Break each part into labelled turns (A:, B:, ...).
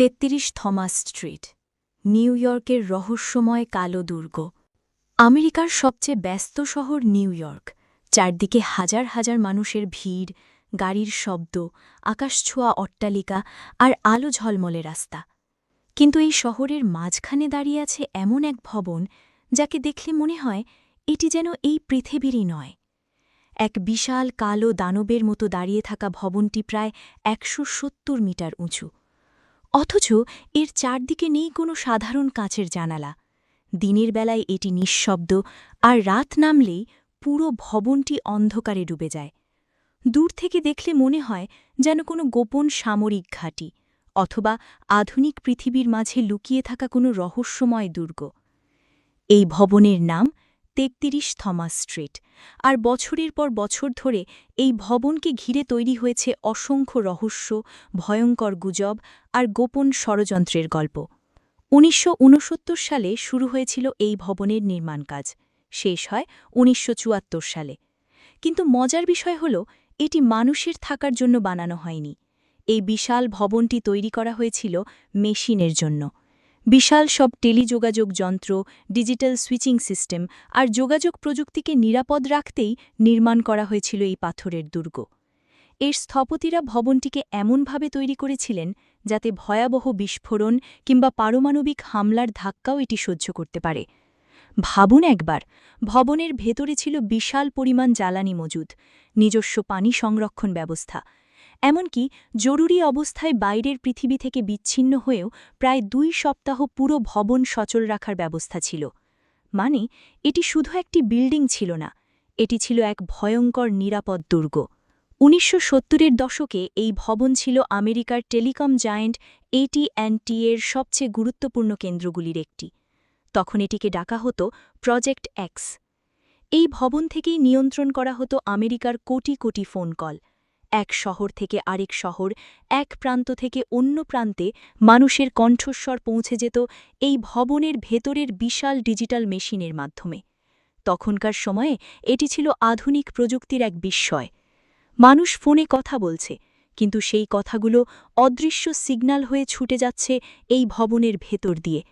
A: ৩৩ Thomas street, new ইয়র্কের রহস্যময় কালো দুর্গ। আমেরিকার সবচেয়ে ব্যস্ত শহর নিউ ইয়র্ক, চারদিকে হাজার হাজার মানুষের ভিড়, গাড়ির শব্দ, আকাশছোঁয়া অট্টালিকা আর আলো ঝলমলে রাস্তা। কিন্তু এই শহরের মাঝখানে দাঁড়িয়ে আছে এমন এক ভবন, যাকে দেখলে মনে হয় এটি যেন এই পৃথিবীরই নয়। এক বিশাল কালো দানবের মতো দাঁড়িয়ে থাকা ভবনটি প্রায় ১৭০ মিটার উঁচু। অথচ এর চারদিকে নেই কোনো সাধারণ কাঁচের জানালা। দিনের বেলায় এটি নিঃশব্দ, আর রাত নামলেই পুরো ভবনটি অন্ধকারে ডুবে যায়। দূর থেকে দেখলে মনে হয় যেন কোনো গোপন সামরিক ঘাঁটি, অথবা আধুনিক পৃথিবীর মাঝে লুকিয়ে থাকা কোনো রহস্যময় দুর্গ। এই ভবনের নাম ৩৩ থমাস স্ট্রিট, আর বছরের পর বছর ধরে এই ভবনকে ঘিরে তৈরি হয়েছে অসংখ্য রহস্য, ভয়ঙ্কর গুজব আর গোপন ষড়যন্ত্রের গল্প। ১৯৬৯ সালে শুরু হয়েছিল এই ভবনের নির্মাণ কাজ, শেষ হয় ১৯৭৪ সালে। কিন্তু মজার বিষয় হল, এটি মানুষের থাকার জন্য বানানো হয়নি। এই বিশাল ভবনটি তৈরি করা হয়েছিল মেশিনের জন্য। বিশাল সব টেলিযোগাযোগ যন্ত্র, ডিজিটাল সুইচিং সিস্টেম আর যোগাযোগ প্রযুক্তিকে নিরাপদ রাখতেই নির্মাণ করা হয়েছিল এই পাথরের দুর্গ। এর স্থপতিরা ভবনটিকে এমনভাবে তৈরি করেছিলেন যাতে ভয়াবহ বিস্ফোরণ কিংবা পারমাণবিক হামলার ধাক্কাও এটি সহ্য করতে পারে। ভাবুন একবার, ভবনের ভেতরে ছিল বিশাল পরিমাণ জ্বালানি মজুদ, নিজস্ব পানি সংরক্ষণ ব্যবস্থা, এমনকি জরুরি অবস্থায় বাইরের পৃথিবী থেকে বিচ্ছিন্ন হয়েও প্রায় ২ সপ্তাহ পুরো ভবন সচল রাখার ব্যবস্থা ছিল। মানে, এটি শুধু একটি বিল্ডিং ছিল না, এটি ছিল এক ভয়ঙ্কর নিরাপদ দুর্গ। ১৯৭০-এর দশকে এই ভবন ছিল আমেরিকার টেলিকম জায়ান্ট AT&T এর সবচেয়ে গুরুত্বপূর্ণ কেন্দ্রগুলির একটি। তখন এটিকে ডাকা হতো প্রজেক্ট এক্স। এই ভবন থেকেই নিয়ন্ত্রণ করা হতো আমেরিকার কোটি কোটি ফোন কল। এক শহর থেকে আরেক শহর, এক প্রান্ত থেকে অন্য প্রান্তে মানুষের কণ্ঠস্বর পৌঁছে যেত এই ভবনের ভেতরের বিশাল ডিজিটাল মেশিনের মাধ্যমে। তখনকার সময়ে এটি ছিল আধুনিক প্রযুক্তির এক বিস্ময়। মানুষ ফোনে কথা বলছে, কিন্তু সেই কথাগুলো অদৃশ্য সিগন্যাল হয়ে ছুটে যাচ্ছে এই ভবনের ভেতর দিয়ে।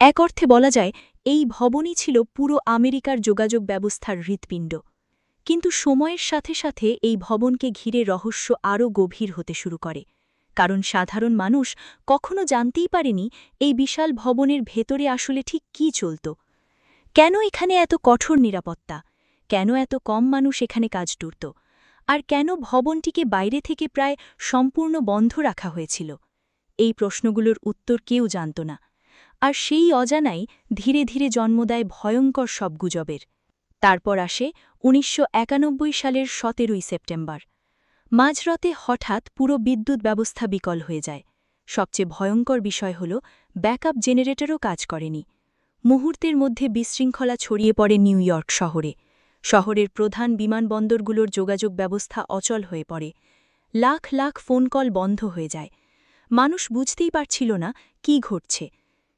A: এক অর্থে বলা যায়, এই ভবনই ছিল পুরো আমেরিকার যোগাযোগ ব্যবস্থার হৃৎপিণ্ড। কিন্তু সময়ের সাথে সাথে এই ভবনকে ঘিরে রহস্য আরও গভীর হতে শুরু করে, কারণ সাধারণ মানুষ কখনো জানতেই পারেনি এই বিশাল ভবনের ভেতরে আসলে ঠিক কী চলত। কেন এখানে এত কঠোর নিরাপত্তা? কেন এত কম মানুষ এখানে কাজ করত? আর কেন ভবনটিকে বাইরে থেকে প্রায় সম্পূর্ণ বন্ধ রাখা হয়েছিল? এই প্রশ্নগুলোর উত্তর কেউ জানত না। আর সেই অজানাই ধীরে ধীরে জন্ম দেয় ভয়ঙ্কর সব গুজবের। তারপর আসে ১৯৯১ সালের ১৭ই সেপ্টেম্বর। মাঝরাতে হঠাৎ পুরো বিদ্যুৎ ব্যবস্থা বিকল হয়ে যায়। সবচেয়ে ভয়ঙ্কর বিষয় হল, ব্যাকআপ জেনারেটরও কাজ করেনি। মুহূর্তের মধ্যে বিশৃঙ্খলা ছড়িয়ে পড়ে নিউ ইয়র্ক শহরে। শহরের প্রধান বিমানবন্দরগুলোর যোগাযোগ ব্যবস্থা অচল হয়ে পড়ে। লাখ লাখ ফোন কল বন্ধ হয়ে যায়। মানুষ বুঝতেই পারছিল না কী ঘটছে।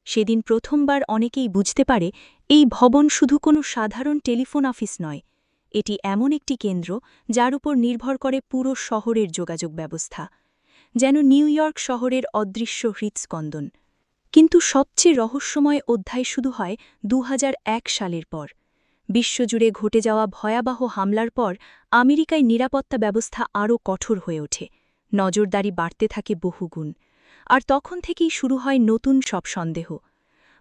A: সেদিন প্রথমবার অনেকেই বুঝতে পারে, এই ভবন শুধু কোনো সাধারণ টেলিফোন অফিস নয়, এটি এমন একটি কেন্দ্র যার উপর নির্ভর করে পুরো শহরের যোগাযোগ ব্যবস্থা, যেন নিউ ইয়র্ক শহরের অদৃশ্য হৃৎস্পন্দন। কিন্তু সবচেয়ে রহস্যময় অধ্যায় শুরু হয় ২০০১ সালের পর। বিশ্বজুড়ে ঘটে যাওয়া ভয়াবহ হামলার পর আমেরিকায় নিরাপত্তা ব্যবস্থা আরও কঠোর হয়ে ওঠে। নজরদারি বাড়তে থাকে বহুগুণ। আর তখন থেকেই শুরু হয় নতুন সব সন্দেহ।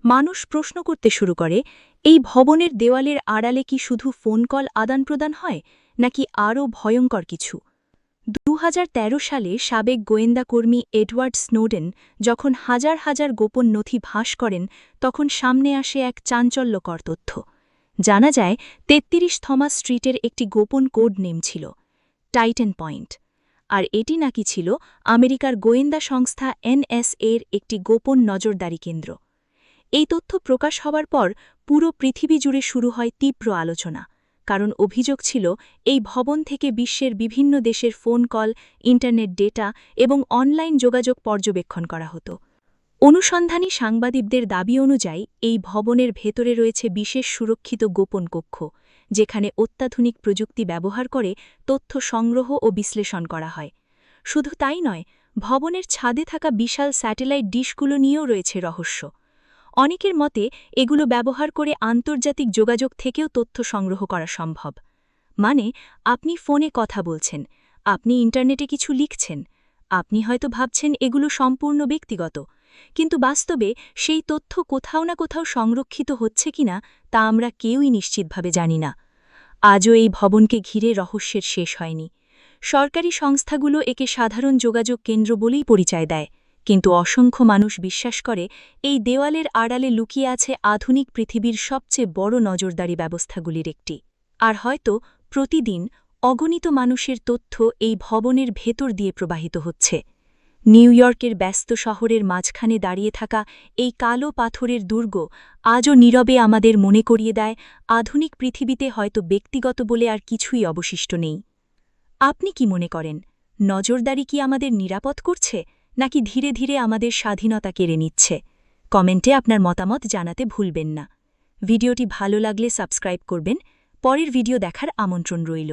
A: মানুষ প্রশ্ন করতে শুরু করে, এই ভবনের দেওয়ালের আড়ালে কি শুধু ফোন কল আদান প্রদান হয়, নাকি আরও ভয়ঙ্কর কিছু? ২০১৩ সালে সাবেক গোয়েন্দা কর্মী এডওয়ার্ড স্নোডেন যখন হাজার হাজার গোপন নথি ফাঁস করেন, তখন সামনে আসে এক চাঞ্চল্যকর তথ্য। জানা যায় ৩৩ থমাস স্ট্রিটের একটি গোপন কোড নেম ছিল টাইটান পয়েন্ট, আর এটি নাকি ছিল আমেরিকার গোয়েন্দা সংস্থা NSA-এর একটি গোপন নজরদারি কেন্দ্র। এই তথ্য প্রকাশ হওয়ার পর পুরো পৃথিবী জুড়ে শুরু হয় তীব্র আলোচনা, কারণ অভিযোগ ছিল এই ভবন থেকে বিশ্বের বিভিন্ন দেশের ফোন কল, ইন্টারনেট ডেটা এবং অনলাইন যোগাযোগ পর্যবেক্ষণ করা হতো। অনুসন্ধানী সাংবাদিকদের দাবি অনুযায়ী এই ভবনের ভেতরে রয়েছে বিশেষ সুরক্ষিত গোপন কক্ষ, যেখানে অত্যাধুনিক প্রযুক্তি ব্যবহার করে তথ্য সংগ্রহ ও বিশ্লেষণ করা হয়। শুধু তাই নয়, ভবনের ছাদে থাকা বিশাল স্যাটেলাইট ডিশগুলো নিয়েও রয়েছে রহস্য। অনেকের মতে এগুলো ব্যবহার করে আন্তর্জাতিক যোগাযোগ থেকেও তথ্য সংগ্রহ করা সম্ভব। মানে, আপনি ফোনে কথা বলছেন, আপনি ইন্টারনেটে কিছু লিখছেন, আপনি হয়তো ভাবছেন এগুলো সম্পূর্ণ ব্যক্তিগত, কিন্তু বাস্তবে সেই তথ্য কোথাও না কোথাও সংরক্ষিত হচ্ছে কিনা তা আমরা কেউই নিশ্চিতভাবে জানি না। আজও এই ভবনকে ঘিরে রহস্যের শেষ হয়নি। সরকারি সংস্থাগুলো একে সাধারণ যোগাযোগ কেন্দ্র বলেই পরিচয় দেয়, কিন্তু অসংখ্য মানুষ বিশ্বাস করে এই দেওয়ালের আড়ালে লুকিয়ে আছে আধুনিক পৃথিবীর সবচেয়ে বড় নজরদারি ব্যবস্থাগুলির একটি। আর হয়তো প্রতিদিন অগণিত মানুষের তথ্য এই ভবনের ভেতর দিয়ে প্রবাহিত হচ্ছে। নিউ ইয়র্কের ব্যস্ত শহরের মাঝখানে দাঁড়িয়ে থাকা এই কালো পাথরের দুর্গ আজও নীরবে আমাদের মনে করিয়ে দেয় আধুনিক পৃথিবীতে হয়তো ব্যক্তিগত বলে আর কিছুই অবশিষ্ট নেই। আপনি কি মনে করেন, নজরদারি কি আমাদের নিরাপদ করছে, নাকি ধীরে ধীরে আমাদের স্বাধীনতা কেড়ে নিচ্ছে? কমেন্টে আপনার মতামত জানাতে ভুলবেন না। ভিডিওটি ভালো লাগলে সাবস্ক্রাইব করবেন। পরের ভিডিও দেখার আমন্ত্রণ রইল।